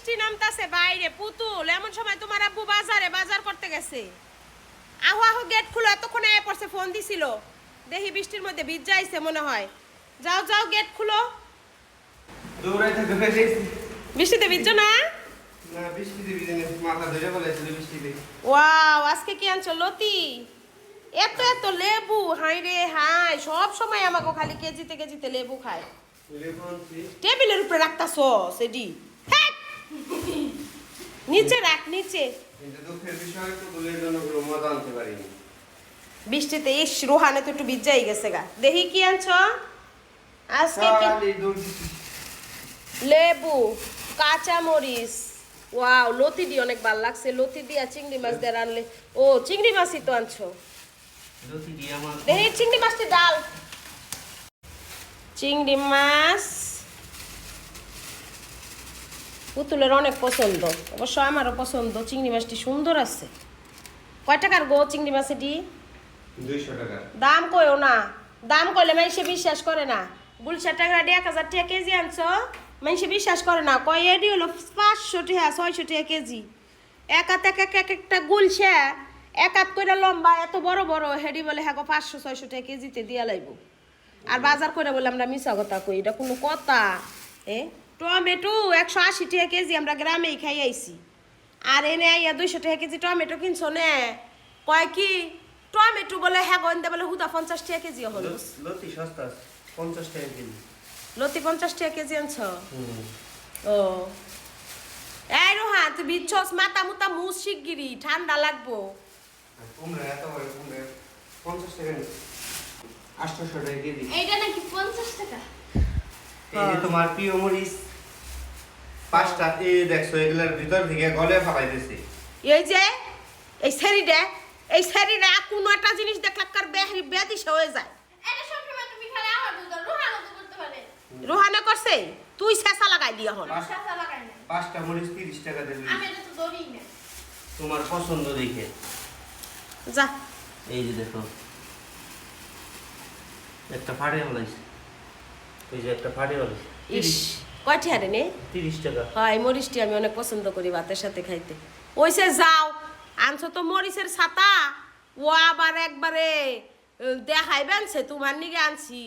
বৃষ্টি নামতাছে বাইরে পুতুল, এমন সময় তোমার আব্বু বাজার করতে গেছে। আহো আহো গেট খুলো, এতক্ষণে এ পড়ছে, ফোন দিছিল। দেখি বৃষ্টির মধ্যে ভিজাইছে মনে হয়। যাও যাও গেট খুলো। বৃষ্টিতে ভিজছো না? না বৃষ্টিতে ভিজে মাথা ধরে বলেছিল বৃষ্টিতে। ওয়াও, আজকে কি আনছো লতি? এত এত লেবু, হাই রে হাই, সব সময় আমাকে খালি কেজিতে কেজিতে লেবু খায়। টেবিলের উপরে রাখতাছো সেডি, নিচে রাখ নিচে। কিন্তু দুঃখের বিষয় তো দুলের জন্য কোনো মজা আনতে পারিনি। বৃষ্টিতে ইস রোহানে তো একটু ভিজাই গেছে গা। দেখি কি আনছো আজকে? লেবু, কাঁচা মরিচ। ওয়াও, লতি দিয়ে অনেক ভালো লাগছে। লতি দিয়া চিংড়ি মাছ দিয়ে রানলে। ও চিংড়ি মাছই তো আনছো। দেখি চিংড়ি মাছটি ডাল। চিংড়ি মাছ পুতুলের অনেক পছন্দ, অবশ্য আমারও পছন্দ। চিংড়ি মাছটি সুন্দর আছে। কয় টাকার গো চিংড়ি মাছ এটি? 200 টাকা। দাম কইও না, দাম কইলে মানুষে বিশ্বাস করে না। গুলশা টাকা 1000 টাকা কেজি আনছো, মানুষে বিশ্বাস করে না। কয় এডি হলো 500 টাকা 600 টাকা কেজি। এক হাত এক একটা গুলশা, এক হাত করে লম্বা, এত বড় বড়, হেডি বলে হ্যাঁ 500-600 টাকা কেজিতে দিয়া লাইব। আর বাজার করে বলে আমরা মিছা কথা কই, এটা কোনো কথা? টমেটো 180 টাকা কেজি, আমরা গ্রামেই খাই আইছি। আর এনে আইয়া 200 টাকা কেজি টমেটো কিনছো নে। কয় কি টমেটো বলে হ্যাঁ গন্ধে বলে হুদা 50 টাকা কেজি হলো। লতি সস্তা 50 টাকা কেজি। লতি 50 টাকা কেজি আনছো? ও এই রোহা, তুই বিচ্ছস মাথা মুতা মুস শিগগিরি, ঠান্ডা লাগবো। কুমড়া এত বড় কুমড়া 50 টাকা নি, 800 টাকা কেজি। এইটা নাকি 50 টাকা? এই যে তোমার প্রিয় মরিচ 5টা, এই দেখছো এগুলার ভিতর থেকে গলে ফালাই দিয়েছে। এই যে এই সেরিডা কোনো একটা জিনিস দেখলে কার বেদিশে হয়ে যায়। এটা সব সময় তুমি খালি আমার দুধ রোহানো তো করতে পারে। রোহানা করছে, তুই শেষা লাগাই দিয়া হল। সাসা লাগাই না। 5টা মরিচ 30 টাকা দেবে। আমি এটা তো ধরি না। তোমার পছন্দ দেখে। যা এই যে দেখো একটা ফাড়ে হলাইছে, এই যে একটা ফাড়ে হলাইছে। ইস কয়টি হারে নে? 30 টাকা। হয়, মরিচটি আমি অনেক পছন্দ করি ভাতের সাথে খাইতে। ওইসে যাও আনছো তো মরিচের ছাতা, ও আবার একবারে দেখাইবেন সে তোমার নিগে আনছি।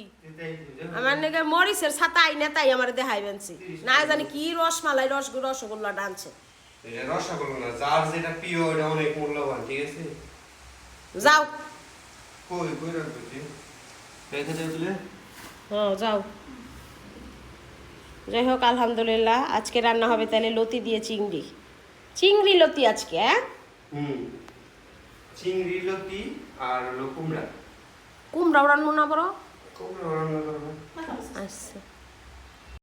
আমার নিগে মরিচের ছাতা আইনে তাই আমার দেখাইবেন সে, না জানি কি রসমালাই রসগোল্লা আনছে। এটা রসগোল্লা না, যার যেটা প্রিয় ওটা অনেক মূল্যবান, ঠিক আছে? যাও কই কই রাখছি রেখে দে দিলে। হ্যাঁ যাও। যাই হোক আলহামদুলিল্লাহ, আজকে রান্না হবে তাহলে লতি দিয়ে চিংড়ি লতি আজকে। চিংড়ি লতি আর হলো কুমড়া। কুমড়াও রান্না না বড়। কুমড়া রান্না করব। আচ্ছা।